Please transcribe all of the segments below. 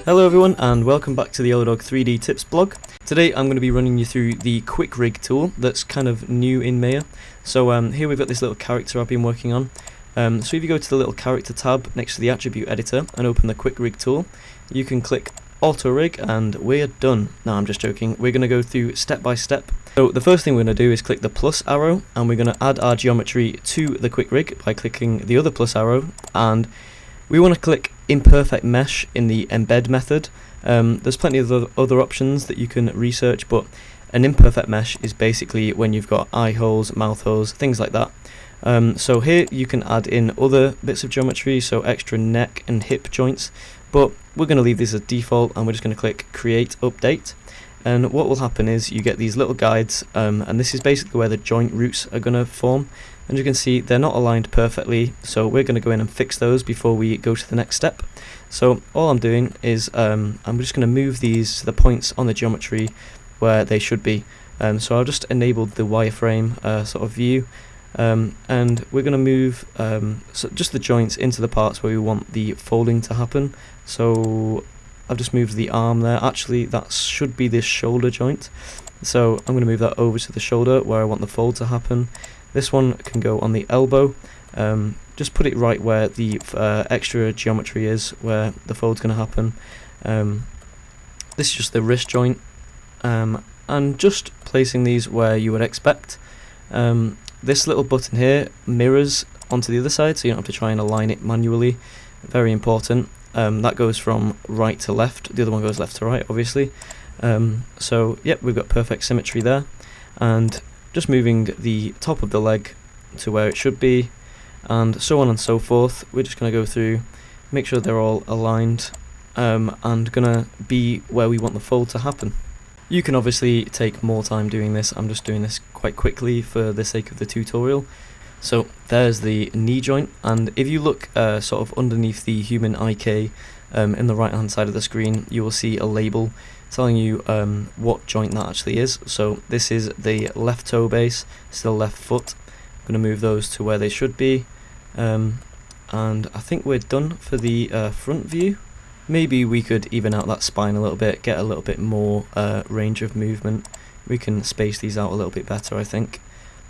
Hello everyone and welcome back to the YellowDog 3D Tips blog. Today I'm going to be running you through the Quick Rig tool that's kind of new in Maya. So here we've got this little character I've been working on. So if you go to the little character tab next to the attribute editor and open the Quick Rig tool, you can click Auto Rig and we're done. No, I'm just joking. We're going to go through step by step. So the first thing we're going to do is click the plus arrow and we're going to add our geometry to the Quick Rig by clicking the other plus arrow, and we want to click Imperfect Mesh in the embed method. There's plenty of other options that you can research, but an imperfect mesh is basically when you've got eye holes, mouth holes, things like that. So here you can add in other bits of geometry, so extra neck and hip joints, but we're going to leave this as default and we're just going to click Create Update. And what will happen is you get these little guides, and this is basically where the joint roots are going to form. And you can see they're not aligned perfectly, so we're going to go in and fix those before we go to the next step. So all I'm doing is I'm just going to move these to the points on the geometry where they should be. So I'll just enable the wireframe sort of view, and we're going to move so just the joints into the parts where we want the folding to happen. So I've just moved the arm there. Actually, that should be this shoulder joint. So I'm going to move that over to the shoulder where I want the fold to happen. This one can go on the elbow. Just put it right where the extra geometry is, where the fold's going to happen. This is just the wrist joint, and just placing these where you would expect. This little button here mirrors onto the other side, so you don't have to try and align it manually. Very important. That goes from right to left. The other one goes left to right, obviously. So yep, we've got perfect symmetry there, and just moving the top of the leg to where it should be, and so on and so forth. We're just going to go through, make sure they're all aligned, and gonna be where we want the fold to happen. You can obviously take more time doing this. I'm just doing this quite quickly for the sake of the tutorial. So there's the knee joint, and if you look sort of underneath the human IK in the right hand side of the screen, you will see a label telling you what joint that actually is. So this is the left toe base, still left foot. I'm going to move those to where they should be, and I think we're done for the front view. Maybe we could even out that spine a little bit, get a little bit more range of movement. We can space these out a little bit better, I think.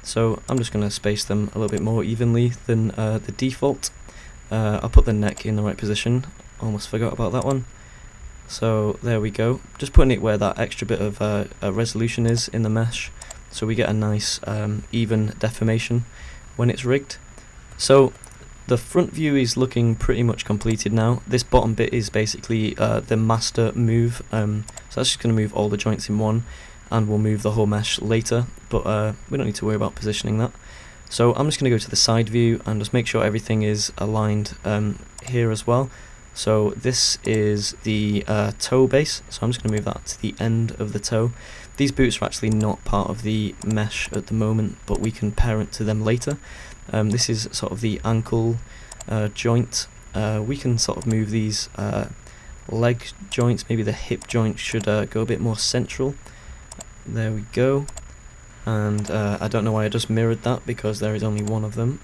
So I'm just going to space them a little bit more evenly than the default. I'll put the neck in the right position. Almost forgot about that one. So there we go, just putting it where that extra bit of resolution is in the mesh, so we get a nice even deformation when it's rigged. So the front view is looking pretty much completed now. This bottom bit is basically the master move, so that's just going to move all the joints in one, and we'll move the whole mesh later, but we don't need to worry about positioning that. So I'm just going to go to the side view and just make sure everything is aligned here as well. So this is the toe base, so I'm just going to move that to the end of the toe. These boots are actually not part of the mesh at the moment, but we can parent to them later. This is sort of the ankle joint. We can sort of move these leg joints. Maybe the hip joint should go a bit more central. There we go. And I don't know why I just mirrored that, because there is only one of them.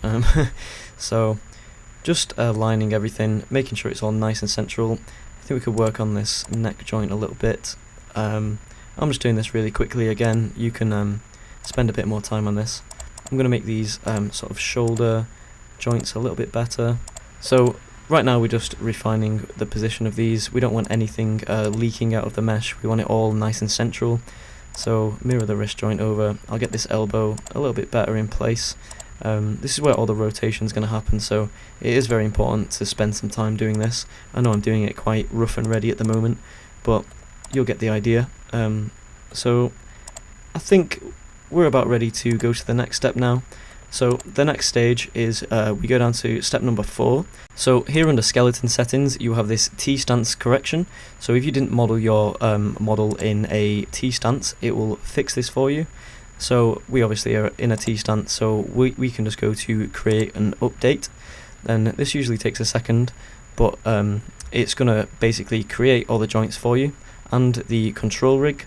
So just lining everything, making sure it's all nice and central. I think we could work on this neck joint a little bit. I'm just doing this really quickly again. You can spend a bit more time on this. I'm going to make these sort of shoulder joints a little bit better. So right now we're just refining the position of these. We don't want anything leaking out of the mesh. We want it all nice and central. So mirror the wrist joint over. I'll get this elbow a little bit better in place. This is where all the rotation is going to happen, so it is very important to spend some time doing this. I know I'm doing it quite rough and ready at the moment, but you'll get the idea. So I think we're about ready to go to the next step now. So the next stage is we go down to step number 4. So here under skeleton settings you have this T-stance correction. So if you didn't model your model in a T-stance, it will fix this for you. So we obviously are in a T-stance, so we can just go to create an update, and this usually takes a second, but it's going to basically create all the joints for you and the control rig.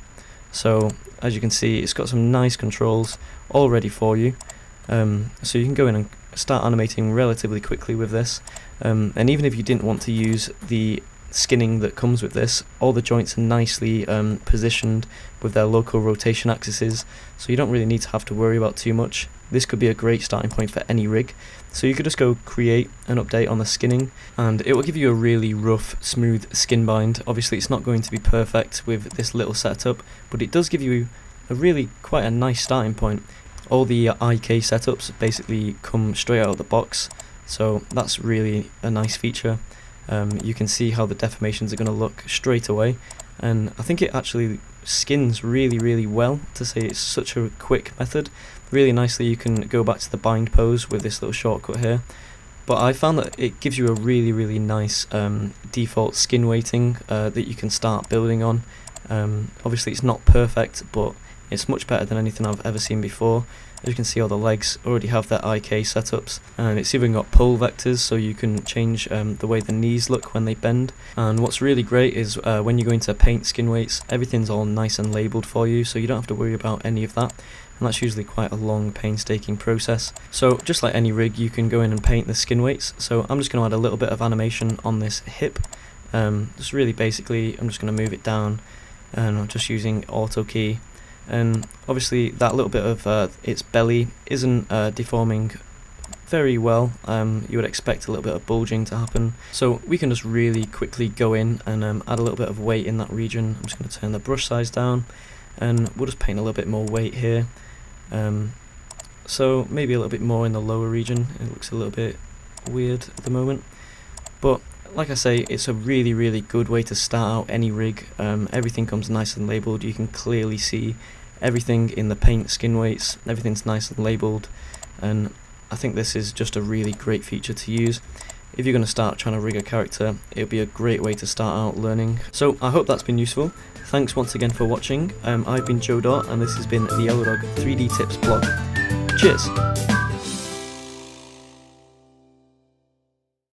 So as you can see, it's got some nice controls all ready for you, so you can go in and start animating relatively quickly with this, and even if you didn't want to use the skinning that comes with this. All the joints are nicely positioned with their local rotation axes, so you don't really need to have to worry about too much. This could be a great starting point for any rig. So you could just go create an update on the skinning, and it will give you a really rough, smooth skin bind. Obviously it's not going to be perfect with this little setup, but it does give you a really quite a nice starting point. All the IK setups basically come straight out of the box, so that's really a nice feature. You can see how the deformations are going to look straight away, and I think it actually skins really well, to say it's such a quick method. Really nicely you can go back to the bind pose with this little shortcut here, but I found that it gives you a really nice default skin weighting that you can start building on. Obviously it's not perfect, but it's much better than anything I've ever seen before. As you can see, all the legs already have their IK setups, and it's even got pole vectors, so you can change the way the knees look when they bend. And what's really great is when you go into paint skin weights, everything's all nice and labelled for you, so you don't have to worry about any of that, and that's usually quite a long, painstaking process. So just like any rig, you can go in and paint the skin weights. So I'm just going to add a little bit of animation on this hip. Just really basically, I'm just going to move it down, and I'm just using auto key. And obviously that little bit of its belly isn't deforming very well. You would expect a little bit of bulging to happen, so we can just really quickly go in and add a little bit of weight in that region. I'm just going to turn the brush size down, and we'll just paint a little bit more weight here. So maybe a little bit more in the lower region. It looks a little bit weird at the moment, but like I say, it's a really good way to start out any rig. Everything comes nice and labelled. You can clearly see everything in the paint skin weights. Everything's nice and labelled, and I think this is just a really great feature to use. If you're going to start trying to rig a character, it'll be a great way to start out learning. So I hope that's been useful. Thanks once again for watching. I've been Joe Dot, and this has been the YellowDog 3D Tips blog. Cheers!